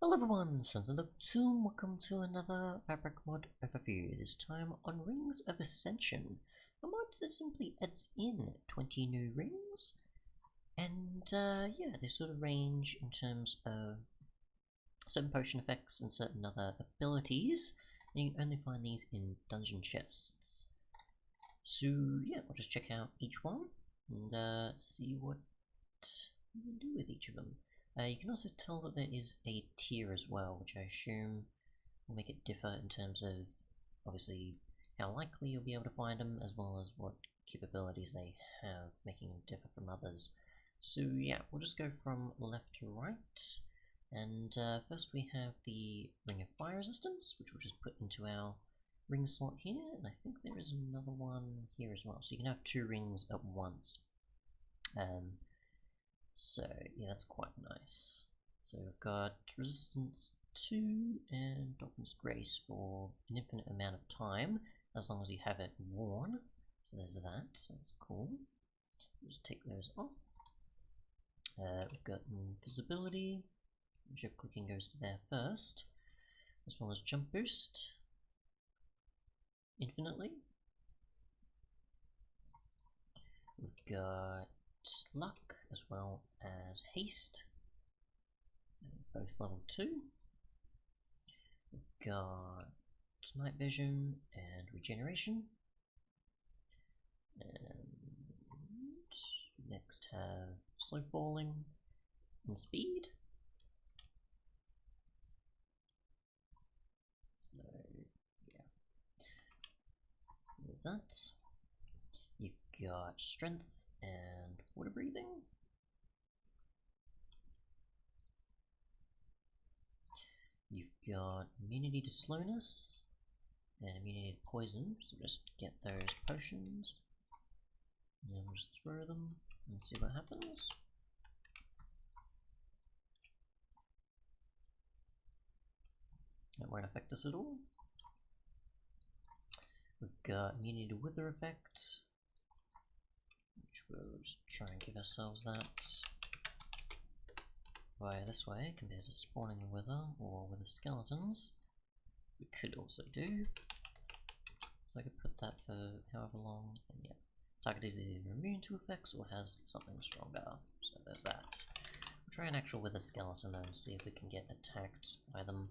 Hello everyone, Sentinel2, welcome to another Fabric mod overview, this time on Rings of Ascension, a mod that simply adds in 20 new rings, and yeah, they sort of range in terms of certain potion effects and certain other abilities, and you can only find these in dungeon chests. So yeah, we'll just check out each one, and see what you can do with each of them. You can also tell that there is a tier as well, which I assume will make it differ in terms of, obviously, how likely you'll be able to find them, as well as what capabilities they have, making them differ from others. So yeah, we'll just go from left to right, and first we have the Ring of Fire Resistance, which we'll just put into our ring slot here, and I think there is another one here as well, so you can have two rings at once. So yeah, that's quite nice. So we've got Resistance 2 and Dolphin's Grace for an infinite amount of time, as long as you have it worn. So there's that, so that's cool. Just take those off. We've got Invisibility, shift clicking goes to there first, as well as Jump Boost, infinitely. We've got Luck as well as Haste, both level 2. We've got Night Vision and Regeneration, and next have Slow Falling and Speed. So yeah, there's that. You've got Strength and Water Breathing. You've got Immunity to Slowness and Immunity to Poison, so just get those potions and we'll just throw them and see what happens. That won't affect us at all. We've got Immunity to Wither effect, which we'll just try and give ourselves that via this way compared to spawning a wither or wither skeletons. We could also do, so I could put that for however long, and yeah, target is either immune to effects or has something stronger, so there's that. We'll try an actual wither skeleton though and see if we can get attacked by them.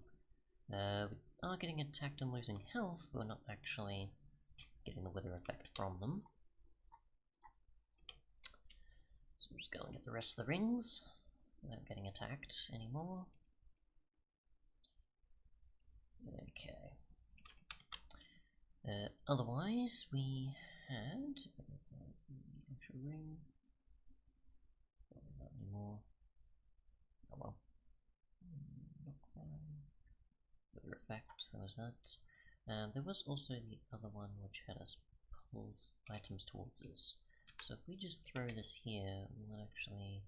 We are getting attacked and losing health, but we're not actually getting the wither effect from them. So we'll just go and get the rest of the rings without getting attacked anymore. Okay. Otherwise, we had the actual ring. Probably not anymore. Oh well. Wither effect, there was that. There was also the other one which had us pull items towards us. So if we just throw this here, we'll actually,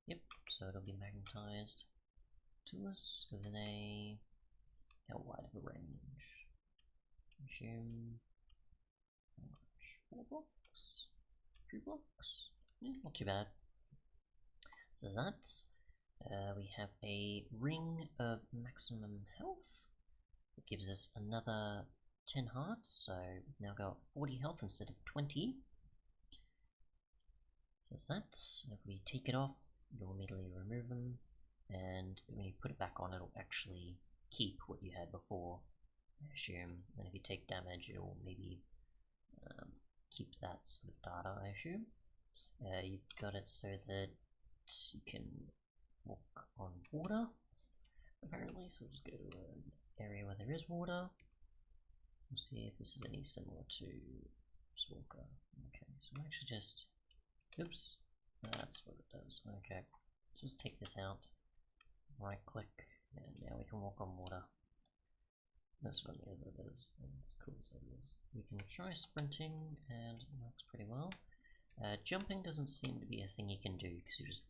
yep, so it'll be magnetized to us within how wide of a range? I assume, how much? 4 blocks? 3 blocks? Yeah, not too bad. So that. We have a Ring of Maximum Health. It gives us another 10 hearts, so we've now got 40 health instead of 20. So that's that. If we take it off, you'll immediately remove them, and when you put it back on, it'll actually keep what you had before, I assume. And if you take damage, it'll maybe keep that sort of data, I assume. You've got it so that you can walk on water, apparently, so we'll just go to an area where there is water. We'll see if this is any similar to Swalker. Okay, so we'll actually just, oops, that's what it does. Okay, so let's take this out, right click, and now we can walk on water. This one, yeah, that is, it's cool, so it is. We can try sprinting, and it works pretty well. Jumping doesn't seem to be a thing you can do, because you just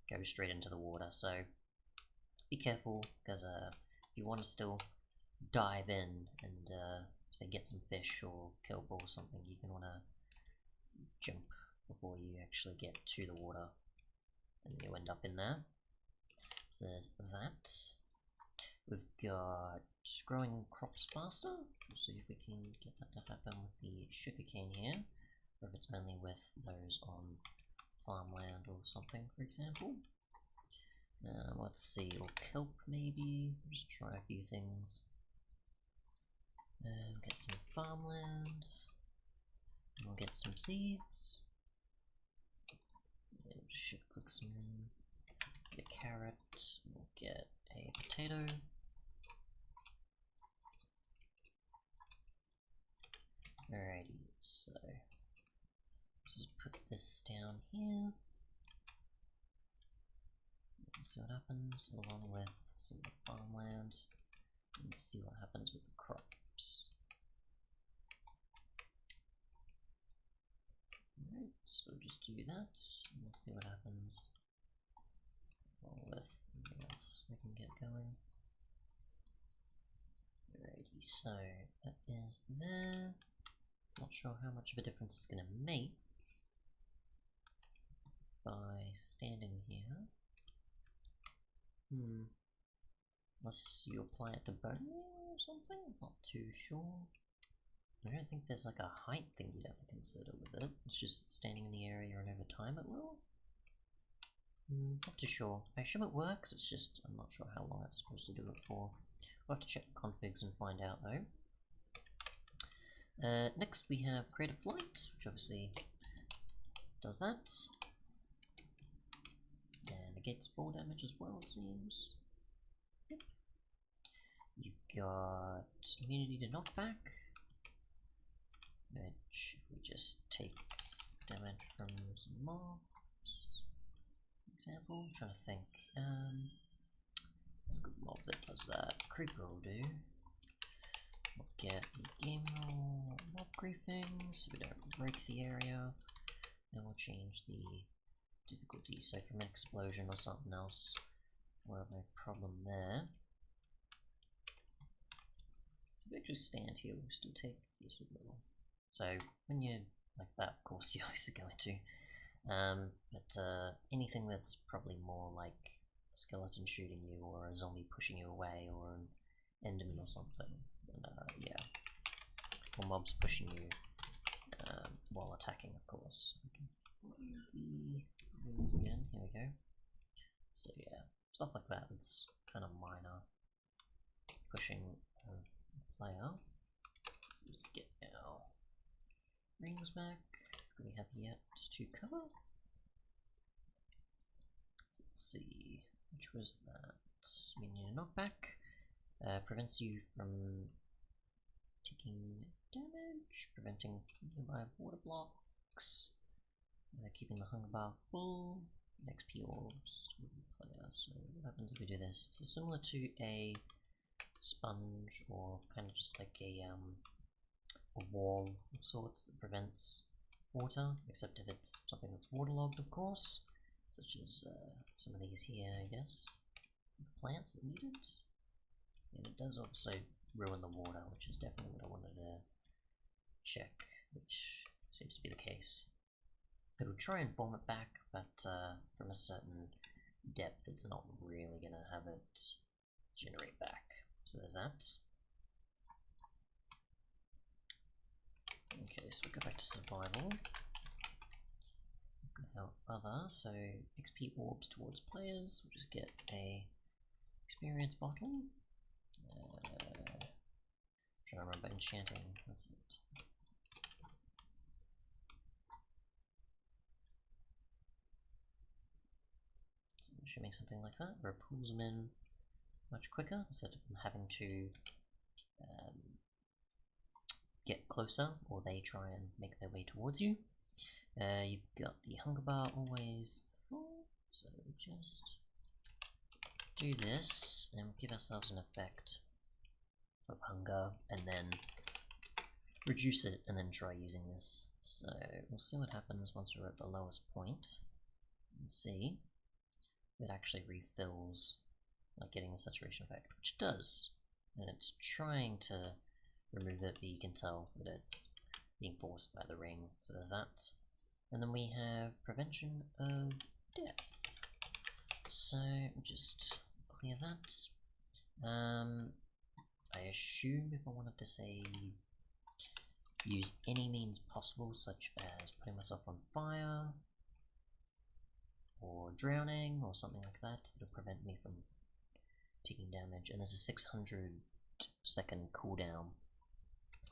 go straight into the water, so be careful, because if you want to still dive in and say get some fish or kill a bull or something, you're going to want to jump before you actually get to the water, and you end up in there. So there's that. We've got growing crops faster. We'll see if we can get that to happen with the sugarcane here, or if it's only with those on farmland or something, for example. Let's see, or kelp maybe. Just try a few things. Get some farmland. And we'll get some seeds. We'll shift click some in. Get a carrot. We'll get a potato. Alrighty, so just put this down here. See what happens along with some of the farmland, and see what happens with the crops. Alright, so we'll just do that, and we'll see what happens along with anything else we can get going. Alrighty, so that is there. Not sure how much of a difference it's going to make by standing here. Unless you apply it to bone meal or something? I'm not too sure. I don't think there's like a height thing you'd have to consider with it. It's just standing in the area and over time it will. Not too sure. I assume it works, it's just I'm not sure how long it's supposed to do it for. We'll have to check the configs and find out though. Next we have Creative Flight, which obviously does that. And negates 4 damage as well, it seems. Yep. You got immunity to knockback, which if we just take damage from some mobs, for example. I'm trying to think. There's a good mob that does that. Creeper will do. We'll get the game roll mob griefing so we don't break the area, and we'll change the difficulty, so from an explosion or something else, we'll have no problem there. So if we actually stand here, we'll still take these little. So when you're like that, of course, you're obviously going to. But anything that's probably more like a skeleton shooting you, or a zombie pushing you away, or an enderman or something, then, yeah. Or mobs pushing you while attacking, of course. Okay. Again, here we go. So yeah, stuff like that, it's kind of minor pushing of the player. So we'll just get our rings back. Do we have yet to cover? So let's see, which was that? Minion knockback. Prevents you from taking damage, preventing nearby water blocks. Keeping the hunger bar full, XP orbs with the player. So what happens if we do this? So similar to a sponge, or kind of just like a wall of sorts that prevents water, except if it's something that's waterlogged, of course, such as some of these here, I guess. The plants that need it. And it does also ruin the water, which is definitely what I wanted to check, which seems to be the case. It'll try and form it back, but from a certain depth it's not really going to have it generate back. So there's that. Okay, so we'll go back to survival. Our other, so XP orbs towards players, we'll just get a experience bottle. Trying to remember enchanting, that's it. Should make something like that, where it pulls them in much quicker instead of them having to get closer, or they try and make their way towards you. You've got the hunger bar always full, so just do this and give ourselves an effect of hunger, and then reduce it, and then try using this. So we'll see what happens once we're at the lowest point, and see. It actually refills, like getting the saturation effect, which it does, and it's trying to remove it, but you can tell that it's being forced by the ring, so there's that. And then we have prevention of death, so just clear that. I assume if I wanted to say use any means possible, such as putting myself on fire, or drowning, or something like that, it'll prevent me from taking damage. And there's a 600-second cooldown.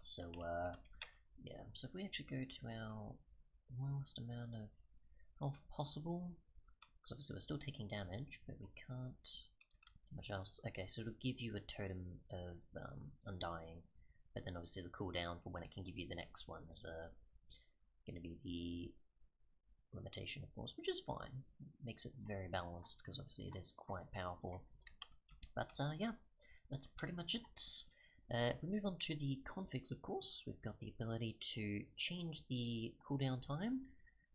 So, yeah. So if we actually go to our lowest amount of health possible, because obviously we're still taking damage, but we can't do much else. Okay, so it'll give you a totem of undying, but then obviously the cooldown for when it can give you the next one is going to be the limitation, of course, which is fine. It makes it very balanced because obviously it is quite powerful. But yeah, that's pretty much it. If we move on to the configs, of course, we've got the ability to change the cooldown time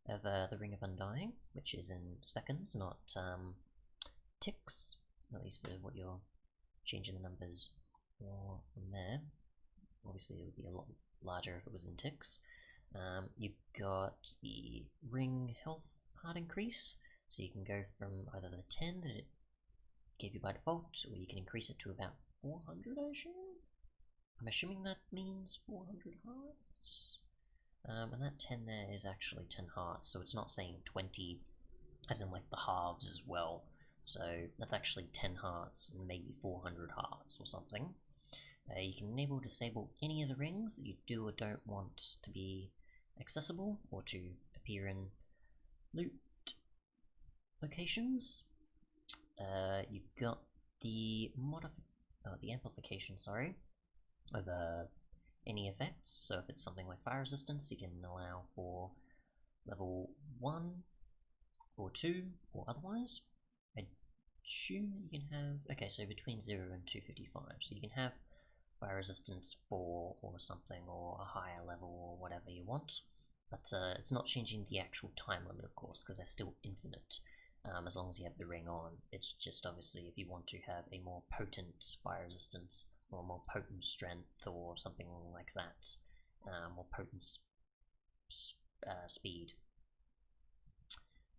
of the Ring of Undying, which is in seconds, not ticks, at least for what you're changing the numbers for from there. Obviously it would be a lot larger if it was in ticks. You've got the ring health part increase, so you can go from either the 10 that it gave you by default, or you can increase it to about 400, I assume? I'm assuming that means 400 hearts. And that 10 there is actually 10 hearts, so it's not saying 20 as in like the halves as well. So that's actually 10 hearts and maybe 400 hearts or something. You can enable or disable any of the rings that you do or don't want to be accessible or to appear in loot locations. You've got the amplification, sorry, of any effects. So if it's something like fire resistance, you can allow for level 1 or 2 or otherwise. I assume that you can have, okay, so between 0 and 255, so you can have fire resistance 4 or something, or a higher level or whatever you want, but it's not changing the actual time limit, of course, because they're still infinite as long as you have the ring on. It's just obviously if you want to have a more potent fire resistance or more potent strength or something like that, more potent speed.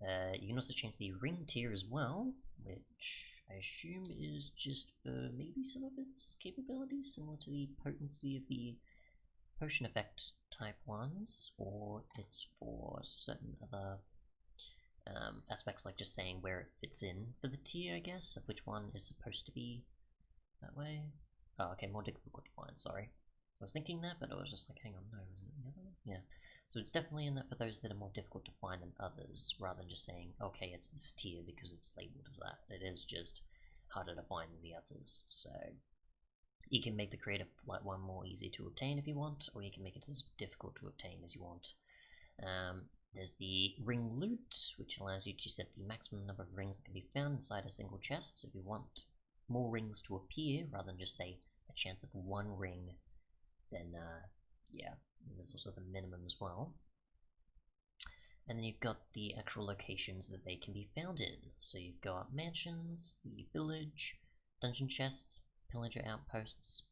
You can also change the ring tier as well, which I assume is just for maybe some of its capabilities, similar to the potency of the potion effect type ones, or it's for certain other aspects, like just saying where it fits in for the tier, I guess, of which one is supposed to be that way. Oh, okay, more difficult to find, sorry. I was thinking that, but I was just like, hang on, no, is it the other one? Yeah. So it's definitely in that for those that are more difficult to find than others, rather than just saying, okay, it's this tier because it's labeled as that. It is just harder to find than the others. So you can make the creative flight one more easy to obtain if you want, or you can make it as difficult to obtain as you want. There's the ring loot, which allows you to set the maximum number of rings that can be found inside a single chest. So if you want more rings to appear, rather than just say a chance of one ring, then yeah, and there's also the minimum as well. And then you've got the actual locations that they can be found in. So you've got mansions, the village, dungeon chests, pillager outposts,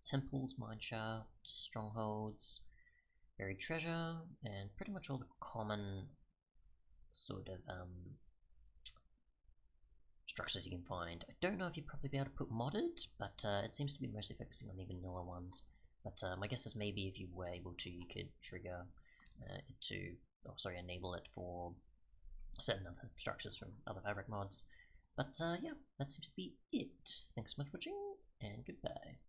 temples, mineshafts, strongholds, buried treasure, and pretty much all the common sort of structures you can find. I don't know if you'd probably be able to put modded, but it seems to be mostly focusing on the vanilla ones. But my guess is maybe if you were able to, you could trigger it to, enable it for certain other structures from other fabric mods. But yeah, that seems to be it. Thanks so much for watching, and goodbye.